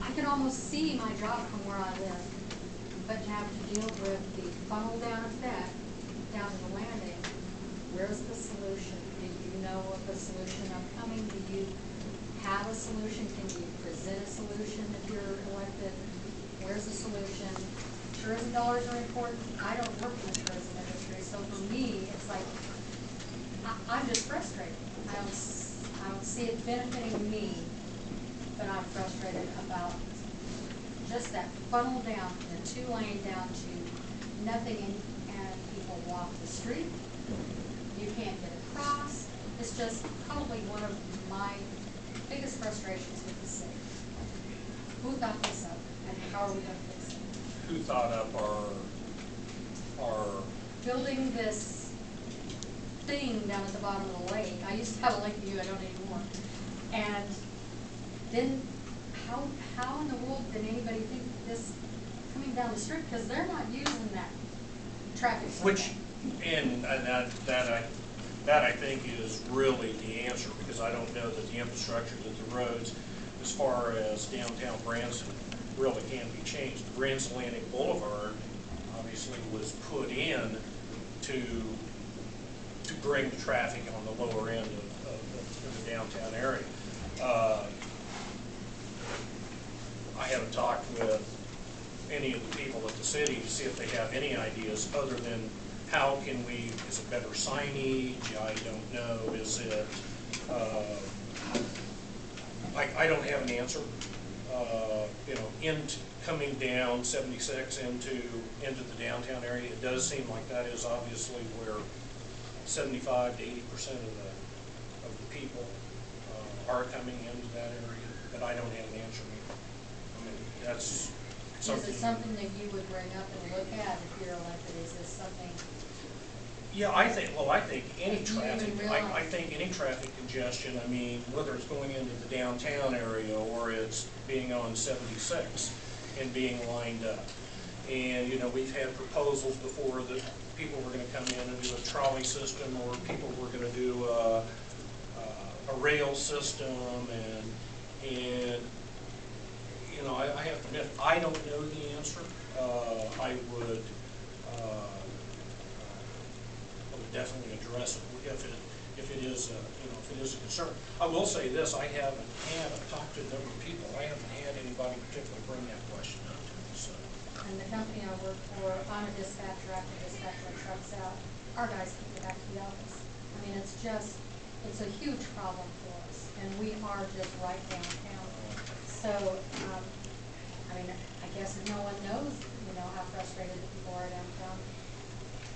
I can almost see my job from where I live, but to have to deal with the funnel down at that, down to the landing, where's the solution? Do you know of a solution upcoming? Do you have a solution? Can you present a solution if you're elected? Where's the solution? Tourism dollars are important. I don't work in the tourism industry, so for me, it's like, I'm just frustrated. I don't see it benefiting me, but I'm frustrated about just that funnel down, the 2-lane down to nothing, and people walk the street. You can't get across. It's just probably one of my biggest frustrations with the city. Who thought this up, and how are we going to fix it? Who thought up our building this thing down at the bottom of the lake? I used to have a lake view, I don't anymore. And then how in the world did anybody think this coming down the street? Because they're not using that traffic signal. And that I think is really the answer, because I don't know that the infrastructure, that the roads, as far as downtown Branson, really can be changed. The Branson Landing Boulevard obviously was put in to bring the traffic on the lower end of the downtown area. I haven't talked with any of the people at the city to see if they have any ideas other than how can we, is it better signage? I don't know. Is it, I don't have an answer. You know, coming down 76 into the downtown area, it does seem like that is obviously where 75 to 80% of the people are coming into that area, but I don't have an answer. I mean, that's something. Is it something that you would bring up and look at if you're elected? Is this something? Yeah, I think any traffic, I think any traffic congestion, I mean, whether it's going into the downtown area or it's being on 76 and being lined up. And, you know, we've had proposals before that people were going to come in and do a trolley system, or people were going to do a rail system, and you know, I have to admit, I don't know the answer. I would definitely address it if it is a concern. I will say this: I've talked to a number of people. I haven't had anybody particularly bring that question up to me. So. And the company I work for, I'm a dispatcher. After dispatcher trucks out, our guys can get back to the office. I mean, it's a huge problem for us, and we are just right downtown. So, I mean, I guess no one knows, you know, how frustrated the people are downtown.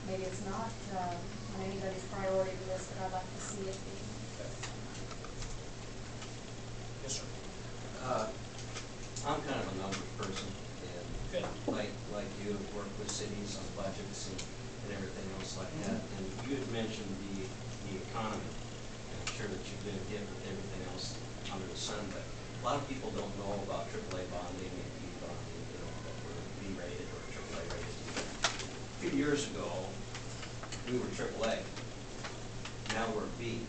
Maybe it's not on anybody's priority list, but I'd like to see it be. Yes, sir. I'm kind of a numbers person, and like you have worked with cities on budgets and everything else like that. And you had mentioned the economy, and I'm sure that you've been hit with everything else under the sun, but a lot of people don't know about AAA bonding and B bonding, you know, that we're B-rated or AAA rated. A few years ago, we were AAA. Now we're B.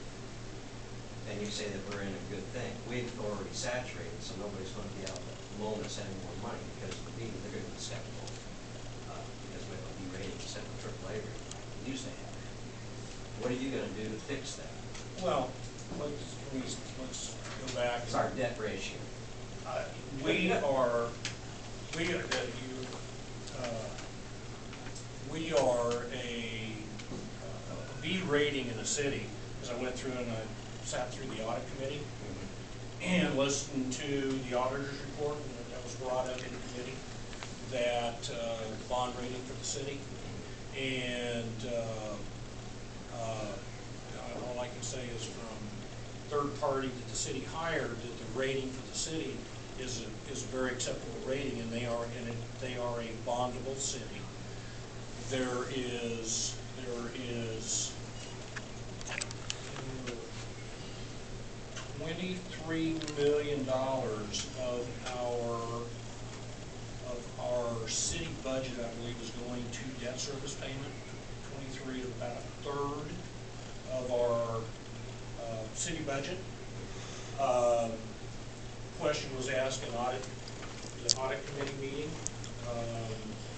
And you say that we're in a good thing. We've already saturated, so nobody's going to be able to loan us any more money because of the B. They're going to be skeptical because we have a B rating instead of a AAA rating like we used to have. What are you going to do to fix that? Well, let's go back. It's our debt ratio. We are a B rating in the city, because I went through and I sat through the audit committee and listened to the auditor's report that was brought up in committee, that bond rating for the city, and all I can say is from third party that the city hired that the rating for the city is a very acceptable rating, and they are a bondable city. There is $23 million of our city budget, I believe, is going to debt service payment. 23 is about a third of our city budget. Question was asked in audit the audit committee meeting,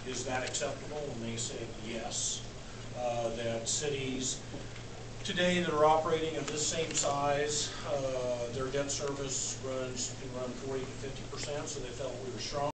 is that acceptable? And they said yes, that cities today that are operating of this same size, their debt service can run 40 to 50%, so they felt we were strong